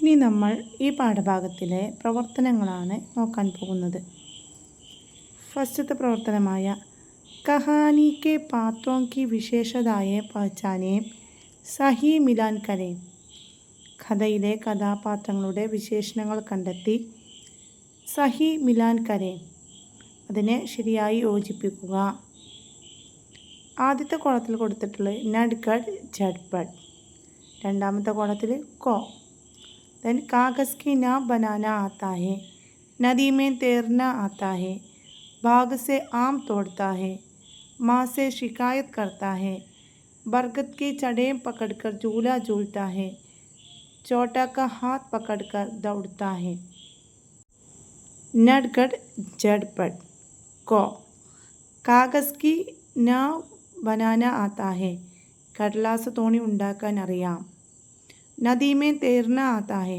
ഇനി നമ്മൾ ഈ പാഠഭാഗത്തിലെ പ്രവർത്തനങ്ങളാണ് നോക്കാൻ പോകുന്നത്. ഫസ്റ്റത്തെ പ്രവർത്തനമായ കഹാനി കെ പാത്രോं की विशेषताएं पहचाने സഹി മിലാൻ കരേ. കഥയിലെ കഥാപാത്രങ്ങളുടെ വിശേഷണങ്ങൾ കണ്ടെത്തി സഹി മിലാൻ കരേ, അതിനെ ശരിയായി യോജിപ്പിക്കുക. ആദ്യത്തെ കോളത്തിൽ കൊടുത്തിട്ടുള്ളത് നഡ്ഗഡ് ജഡ്പഡ്, രണ്ടാമത്തെ കോളത്തിൽ കോ. देन कागज़ की नाव बनाना आता है, नदी में तैरना आता है, बाग से आम तोड़ता है, माँ से शिकायत करता है, बरगद की जड़ें पकड़कर झूला झूलता है, छोटा का हाथ पकड़कर दौड़ता है. नडगड झड़पड़. को कागज़ की नाव बनाना आता है, കടലാസ് തോണി ഉണ്ടാക്കാൻ അറിയാം. നദീമേ തേർന ആത്താ ഹെ,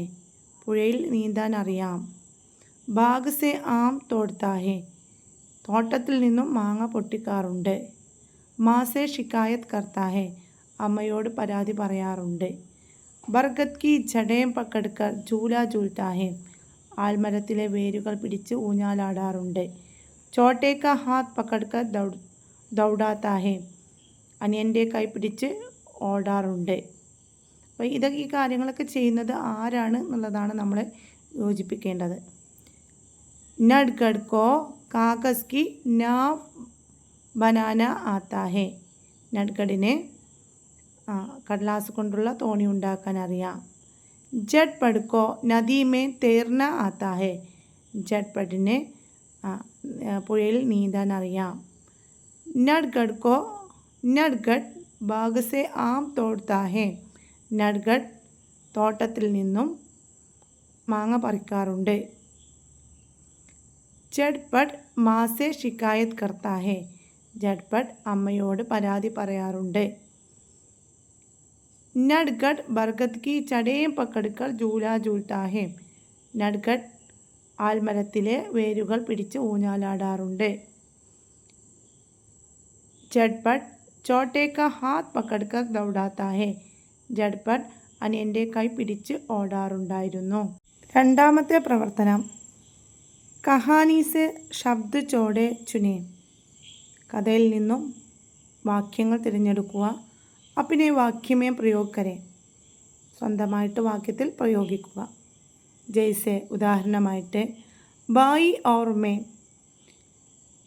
പുഴയിൽ നീന്താൻ അറിയാം. ബാഗ് സെ ആം തോಡ್ತಾ ഹെ, തോട്ടത്തിൽ നിന്നും മാങ്ങ പൊട്ടിക്കാറുണ്ട്. മാസെ ഷിക്കായത്ത് കർത്താ ഹെ, അമ്മയോട് പരാതി പറയാറുണ്ട്. ബർഗത് കി ജടേം പക്കഡ്കർ ജൂല ജൂൽത്താ ഹെ, ആൽമരത്തിലെ വേരുകൾ പിടിച്ച് ഊഞ്ഞാലാടാറുണ്ട്. ചോട്ടേ കാ ഹാത്ത് പക്കഡ്കർ ദൗഡാത്താ ഹെ, അനിയൻ്റെ കൈ പിടിച്ച് ഓടാറുണ്ട്. അപ്പോൾ ഇതൊക്കെ ഈ കാര്യങ്ങളൊക്കെ ചെയ്യുന്നത് ആരാണ് എന്നുള്ളതാണ് നമ്മൾ യോജിപ്പിക്കേണ്ടത്. നഡ്ഗഡ് കോ കാഗസ് കി നാവ് ബനാന ആത്താ ഹെ, നഡ്ഗഡിനെ കടലാസ് കൊണ്ടുള്ള തോണി ഉണ്ടാക്കാൻ അറിയാം. ജഡ്പഡ് കോ നദീമേ തേർന ആത്താ ഹെ, ജഡ്പഡിനെ പുഴയിൽ നീന്താൻ അറിയാം. നഡ്ഗഡ് ബാഗ് സെ ആം തോಡ್ತಾ ഹെ, നഡ്ഗഡ് തോട്ടത്തിൽ നിന്നും മാങ്ങ പറിക്കാറുണ്ട്. ജഡ്പഡ് മാസെ ഷിക്കായത്ത് കർത്താ ഹെ, ജഡ്പഡ് അമ്മയോട് പരാതി പറയാറുണ്ട്. നഡ്ഗഡ് ബർഗത് കി ചടേം പക്കഡ്കർ ജൂല ജൂൽത്താ ഹെ, നഡ്ഗഡ് ആൽമരത്തിലെ വേരുകൾ പിടിച്ച് ഊഞ്ഞാലാടാറുണ്ട്. ജഡ്പഡ് ചോട്ടേ കാ ഹാത്ത് പക്കഡ്കർ ദൗഡാത്താ ഹെ, ജഡ്പഡ് അനിയൻ്റെ കൈ പിടിച്ച് ഓടാറുണ്ടായിരുന്നു. രണ്ടാമത്തെ പ്രവർത്തനം കഹാനി സെ ശബ്ദ് ചോടെ ചുനെ, കഥയിൽ നിന്നും വാക്യങ്ങൾ തിരഞ്ഞെടുക്കുക. അപ്പിനെ വാക്യമേ പ്രയോഗ് കരെ, സ്വന്തമായിട്ട് വാക്യത്തിൽ പ്രയോഗിക്കുക. ജയ്സെ, ഉദാഹരണമായിട്ട് ബായി ഓർ മേ,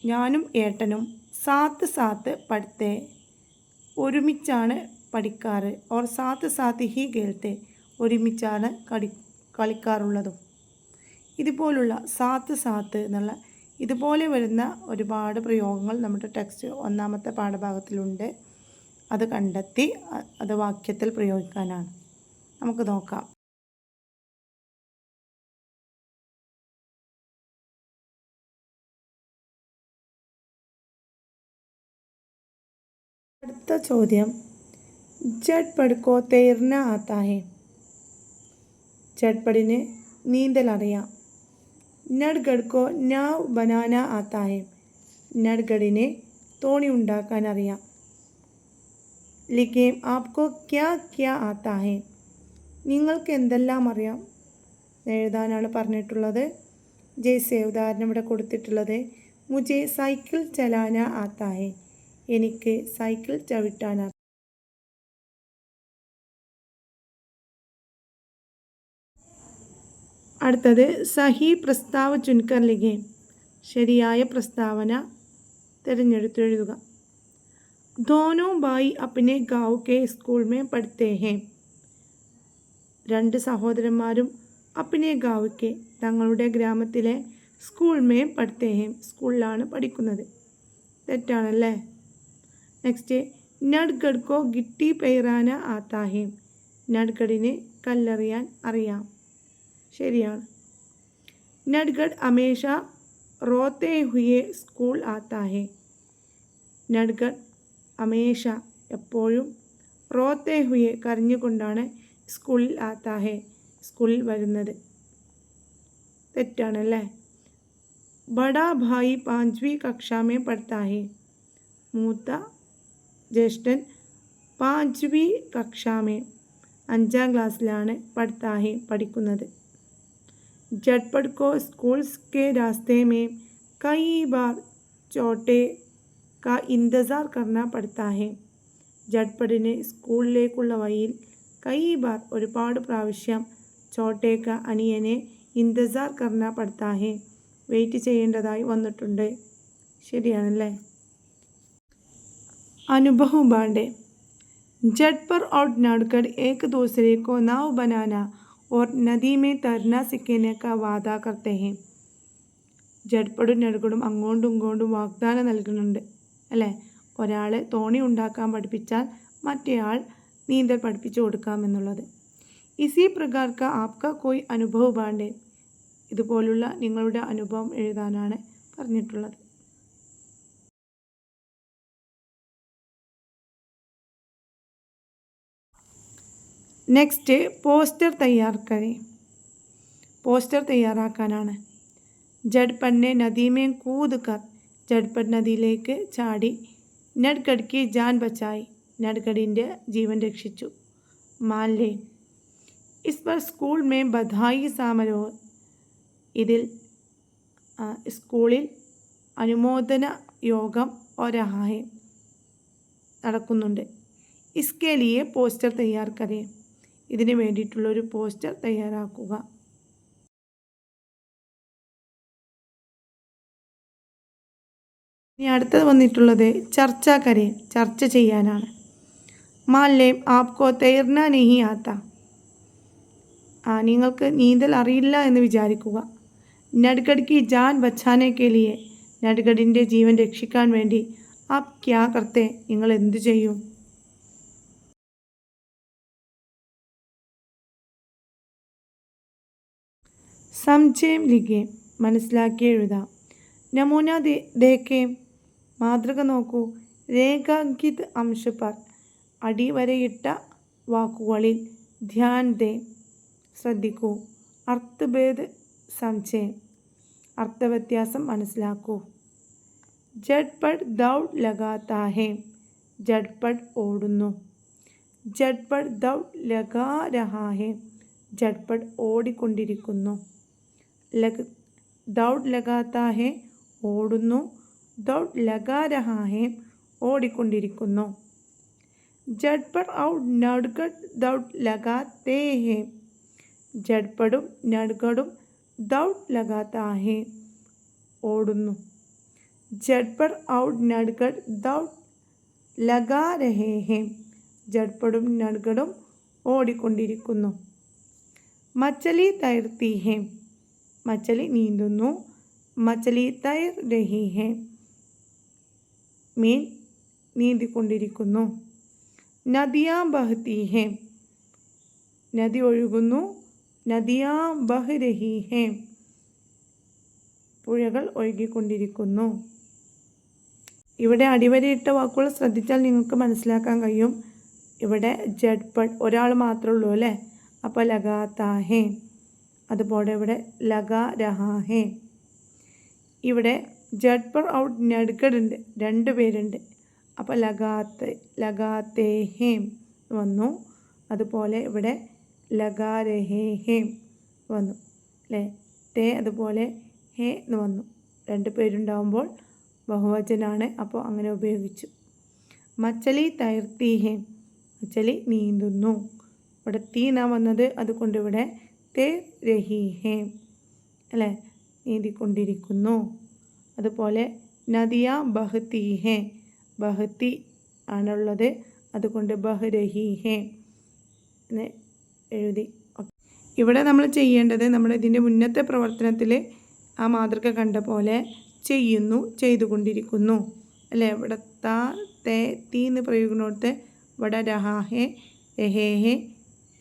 ഞാനും ഏട്ടനും സാത്ത് സാത്ത് പഠിത്തേ, ഒരുമിച്ചാണ് പഠിക്കാറ്. ഓർ സാത്ത് സാത്ത് ഹി കേൾത്തെ, ഒരുമിച്ചാണ് കളിക്കാറുള്ളതും. ഇതുപോലുള്ള സാത്ത് സാത്ത് എന്നുള്ള ഇതുപോലെ വരുന്ന ഒരുപാട് പ്രയോഗങ്ങൾ നമ്മുടെ ടെക്സ്റ്റ് ഒന്നാമത്തെ പാഠഭാഗത്തിലുണ്ട്. അത് കണ്ടെത്തി അത് വാക്യത്തിൽ പ്രയോഗിക്കാനാണ്. നമുക്ക് നോക്കാം. അടുത്ത ചോദ്യം, ജഡ്പഡ് കോ തൈർന ആത്താ ഹെ, ജഡ്പഡിന് നീന്തൽ അറിയാം. നഡ്ഗഡ് കോ നാവ് ബനാന ആത്താ ഹെ, നഡ്ഗഡിനെ തോണി ഉണ്ടാക്കാൻ അറിയാം. ലിഖേം ആപ്കോ ക്യാ ക്യാ ആത്താ ഹെ, നിങ്ങൾക്ക് എന്തെല്ലാം അറിയാം എഴുതാനാണ് പറഞ്ഞിട്ടുള്ളത്. ജയ്സെ, ഉദാഹരണം ഇവിടെ കൊടുത്തിട്ടുള്ളത് മുझे സൈക്കിൾ ചലാന ആത്താ ഹെ, എനിക്ക് സൈക്കിൾ ചവിട്ടാൻ. അടുത്തത് സഹി പ്രസ്താവ ചുൻകർ ലിഖേ, ശരിയായ പ്രസ്താവന തിരഞ്ഞെടുത്തെഴുതുക. ദോനോ ഭായി അപ്നെ ഗാവ് കെ സ്കൂൾ മേ പഠിത്തേ ഹെ, രണ്ട് സഹോദരന്മാരും അപ്നെ ഗാവ് കെ, തങ്ങളുടെ ഗ്രാമത്തിലെ സ്കൂൾ മേ പഠിത്തേ ഹെ, സ്കൂളിലാണ് പഠിക്കുന്നത്. തെറ്റാണല്ലേ. നെക്സ്റ്റ്, നഡ്ഗഡ് കോ ഗിട്ടി പെയ്റാന ആത്താ ഹെ, നഡ്ഗഡിന് കല്ലെറിയാൻ അറിയാം. ശരിയാണ്. നഡ്ഗഡ് ഹമേഷ റോത്തെ ഹുയെ സ്കൂൾ ആത്താ ഹെ, നഡ്ഗഡ് ഹമേഷ എപ്പോഴും റോത്തെ ഹുയെ കരഞ്ഞുകൊണ്ടാണ് സ്കൂളിൽ ആത്താ ഹെ, സ്കൂളിൽ വരുന്നത്. തെറ്റാണല്ലേ. ബഡാ ഭായി 5वीं कक्षा में पढ़ता है, മൂത്ത ജ്യേഷ്ഠൻ 5वीं कक्षा में 5ാം ക്ലാസ്സിലാണ് പഠിता है പഠിക്കുന്നത്. झटपट को स्कूल के रास्ते में कई बार चोटे का इंतज़ार करना पड़ता है. झटपटिന് സ്കൂളിലേക്കുള്ള വഴിയിൽ കई बार ഒരുപാട് പ്രാവശ്യം ചോട്ടേക്ക അനിയനെ इंतज़ार करना पड़ता है വെയിറ്റ് ചെയ്യേണ്ടതായി വന്നിട്ടുണ്ട്. ശരിയാണല്ലേ? अनुभव बांटे. झट पर और नड़कर एक दूसरे को नाव बनाना और नदी में तैरना सीखने का वादा करते हैं. ജഡ്പടും നടുകടും അങ്ങോട്ടും ഇങ്ങോട്ടും വാഗ്ദാനം നൽകുന്നുണ്ട് അല്ലേ? ഒരാൾ തോണി ഉണ്ടാക്കാൻ പഠിപ്പിച്ചാൽ മറ്റേയാൾ നീന്തൽ പഠിപ്പിച്ചു കൊടുക്കാമെന്നുള്ളത്. ഇസി പ്രകാർ കാ ആപ്കാ കോയി അനുഭവ് ബാണ്ടേ. ഇതുപോലുള്ള നിങ്ങളുടെ അനുഭവം എഴുതാനാണ് പറഞ്ഞിട്ടുള്ളത്. Next poster തയ്യാറാക്കാനാണ്. ജഡ്പടിനെ നദിമേ കൂദ് കർ. ജഡ്പട് നദിയിലേക്ക് ചാടി നഡ്ഗഡ് ജാൻ ബച്ചായി. നഡ്ഗഡിൻ്റെ ജീവൻ രക്ഷിച്ചു. മാൻലേ is per school may ബധായി Samaroh. ഇതിൽ സ്കൂളിൽ അനുമോദന യോഗം ഒരഹാഹെ നടക്കുന്നുണ്ട്. ഇസ്കേ ലിയെ പോസ്റ്റർ തയ്യാർ കരേ. ഇതിന് വേണ്ടിയിട്ടുള്ളൊരു പോസ്റ്റർ തയ്യാറാക്കുക. ഇനി അടുത്തത് വന്നിട്ടുള്ളത് ചർച്ച ചെയ്യാനാണ്. മാൻലേം ആപ്കോ തൈർന നഹി ആത്ത. നിങ്ങൾക്ക് നീന്തൽ അറിയില്ല എന്ന് വിചാരിക്കുക. നഡ്ഗഡ് കി ജാൻ ബച്ചാനെ കെ ലിയെ. നഡ്ഗഡിൻ്റെ ജീവൻ രക്ഷിക്കാൻ വേണ്ടി ആപ് ക്യാ കർത്തെ. നിങ്ങൾ എന്തു ചെയ്യും? സംശയം ലിഖേ. മനസ്സിലാക്കി എഴുതാം. നമൂന ദേഖേ. മാതൃക നോക്കൂ. രേഖാങ്കിത് അംശ പർ. അടിവരയിട്ട വാക്കുകളിൽ ധ്യാൻ ദേ. ശ്രദ്ധിക്കൂ. അർത്ഥഭേദ് സംശയം. അർത്ഥവ്യത്യാസം മനസ്സിലാക്കൂ. ജഡ്പട് ദൗഡ് ലഗാത്താ ഹേ. ജഡ്പട് ഓടുന്നു. ജഡ്പട് ദൗഡ് ലഗാ രഹാ ഹേ. ജഡ്പട് ഓടിക്കൊണ്ടിരിക്കുന്നു. ദൗഡ് ലഗാത്താ ഹേ ഓടുന്നു. ദൗഡ് ലഗാ രഹാ ഹേ ഓടിക്കൊണ്ടിരിക്കുന്നു. ജഡ്പട് ഔർ നഡ്ഗഡ് ദൗഡ് ലഗാത്തേ ഹേ. ജഡ്പടും നഡ്ഗഡും ദൗഡ് ലഗാത്താ ഹേ ഓടുന്നു. ജഡ്പട് ഔർ നഡ്ഗഡ് ദൗഡ് ലഗാ രഹേ ഹേ. ജഡ്പടും നഡ്ഗഡും ഓടിക്കൊണ്ടിരിക്കുന്നു. മച്ചലി തൈർത്തി ഹേ. മച്ചലി നീന്തുന്നു. മച്ചലി തൈർ രഹി ഹേ. മീൻ നീന്തിക്കൊണ്ടിരിക്കുന്നു. നദിയാ ബഹ്തി ഹേ. നദി ഒഴുകുന്നു. നദിയാ ബഹ് രഹി ഹേ. പുഴകൾ ഒഴുകിക്കൊണ്ടിരിക്കുന്നു. ഇവിടെ അടിവരയിട്ട വാക്കുകൾ ശ്രദ്ധിച്ചാൽ നിങ്ങൾക്ക് മനസ്സിലാക്കാൻ കഴിയും. ഇവിടെ ജഡ്പട് ഒരാൾ മാത്രമേ ഉള്ളൂ അല്ലേ? അപ്പോൾ ലഗാത്താ ഹേ. അതുപോലെ ഇവിടെ ലഗാ രഹാ ഹേ. ഇവിടെ ജഡ്പട് ഔട്ട് നഡ്ഗഡ് ഉണ്ട്. 2 പേരുണ്ട്. അപ്പോൾ ലഗാത്തേ ഹേ വന്നു. അതുപോലെ ഇവിടെ ലഗാ രഹേ ഹേ വന്നു അല്ലേ? തേ അതുപോലെ ഹേ എന്ന് വന്നു. 2 പേരുണ്ടാവുമ്പോൾ ബഹുവചനാണ്. അപ്പോൾ അങ്ങനെ ഉപയോഗിച്ചു. മച്ചലി തൈർത്തി ഹേ. മച്ചലി നീന്തുന്നു. ഇവിടെ തീ എന്നാ വന്നത്. അതുകൊണ്ട് ഇവിടെ തേ രഹി ഹേ അല്ലേ? നീന്തിക്കൊണ്ടിരിക്കുന്നു. അതുപോലെ നദിയാ ബഹ്തി ഹേ. ബഹ്തി ആണുള്ളത്. അതുകൊണ്ട് ബഹ് രഹി ഹേ എന്ന് എഴുതി. ഇവിടെ നമ്മൾ ചെയ്യേണ്ടത് നമ്മുടെ ഇതിൻ്റെ മുന്നത്തെ പ്രവർത്തനത്തിൽ ആ മാതൃക കണ്ട പോലെ ചെയ്യുന്നു, ചെയ്തുകൊണ്ടിരിക്കുന്നു അല്ലേ? ഇവിടെ താ തേ തീ എന്ന് പ്രയോഗിക്കുന്നിടത്ത് ഇവിടെ രഹാ ഹേ രഹേ ഹേ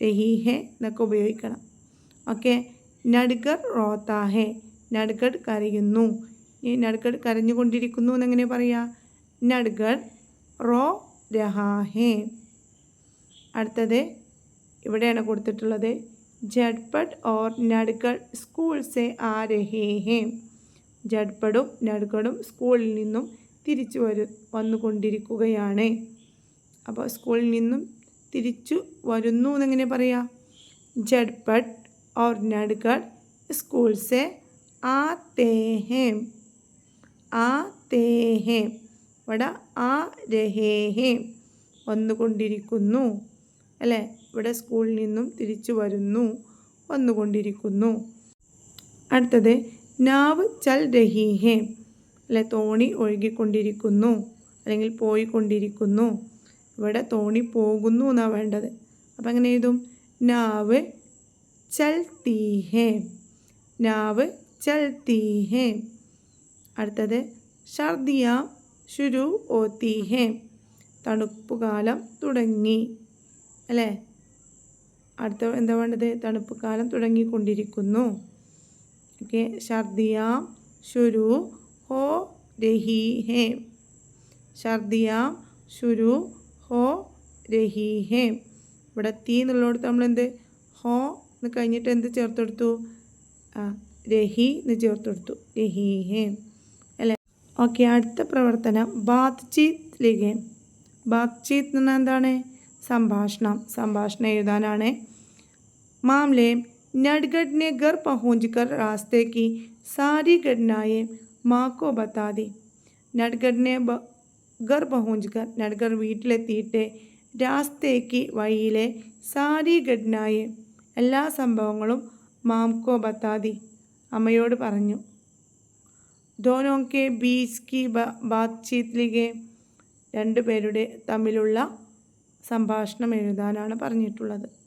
രഹി ഹേ എന്നൊക്കെ ഉപയോഗിക്കണം. ഓക്കെ. നഡ്ഗർ റോത്താ ഹേ. നഡ്ഗഡ് കരയുന്നു. ഈ നഡ്ഗഡ് കരഞ്ഞുകൊണ്ടിരിക്കുന്നു എന്നെങ്ങനെ പറയാം? നഡ്ഗഡ് റോ രഹാ ഹേ. അടുത്തത് ഇവിടെയാണ് കൊടുത്തിട്ടുള്ളത്. ജഡ്പട് ഓർ നഡ്ഗഡ് സ്കൂൾ സേ ആ രഹേ ഹേ. ജഡ്പടും നഡ്ഗഡും സ്കൂളിൽ നിന്നും തിരിച്ചു വന്നുകൊണ്ടിരിക്കുകയാണ്. അപ്പോൾ സ്കൂളിൽ നിന്നും തിരിച്ചു വരുന്നു എന്നെങ്ങനെ പറയാം? झटपट और नड़गड़ स्कूल से आते हैं. आते हैं. ഇവിടെ ആ രഹേ ഹേ വന്നുകൊണ്ടിരിക്കുന്നു അല്ലേ? ഇവിടെ സ്കൂളിൽ നിന്നും തിരിച്ചു വരുന്നു, വന്നുകൊണ്ടിരിക്കുന്നു. അടുത്തത് നാവ് ചൽ രഹി ഹേ അല്ലെ? തോണി ഒഴുകിക്കൊണ്ടിരിക്കുന്നു അല്ലെങ്കിൽ പോയിക്കൊണ്ടിരിക്കുന്നു. ഇവിടെ തോണി പോകുന്നു എന്നാണ് വേണ്ടത്. അപ്പം എങ്ങനെ എഴുതും? നാവ് ചൽത്തി ഹേ. നാവ് ചൽത്തി ഹേ. അടുത്തത് സർദിയാ ശുരു ഹോത്തി ഹേ. തണുപ്പുകാലം തുടങ്ങി അല്ലേ? അടുത്ത എന്താ വേണ്ടത്? തണുപ്പുകാലം തുടങ്ങിക്കൊണ്ടിരിക്കുന്നു. ഓക്കെ, സർദിയാ ശുരു ഹോ രഹി ഹേ. സർദിയാ ശുരു ഹോ രഹി ഹേ. ഇവിടെ തീ എന്നുള്ളടത്ത് നമ്മളെന്ത് ഹോ എന്ന് കഴിഞ്ഞിട്ട് എന്ത് ചേർത്തെടുത്തു? രഹി എന്ന് ചേർത്തെടുത്തു. രഹി ഹേ അല്ലേ? ഓക്കെ, അടുത്ത പ്രവർത്തനം ബാത് ചീത്ത് ലിഖേ. ബാത് ചീത്ത് എന്ന് പറഞ്ഞാൽ എന്താണ്? സംഭാഷണം. സംഭാഷണം എഴുതാനാണ്. മാംലെ नटगढ़ ने घर पहुंचकर रास्ते की सारी घटनाएं माँ को बता दी. नटगढ़ ने घर पहुंचकर नटगढ़ വീട്ടിലെത്തിയിട്ട് രാസ്തേക്ക് വഴിയിലെ സാരി ഘടനായെ എല്ലാ സംഭവങ്ങളും മാംകോ ബത്താതി അമ്മയോട് പറഞ്ഞു. दोनों के बीच की बातचीत लिखे. രണ്ടുപേരുടെ തമ്മിലുള്ള സംഭാഷണം എഴുതാനാണ് പറഞ്ഞിട്ടുള്ളത്.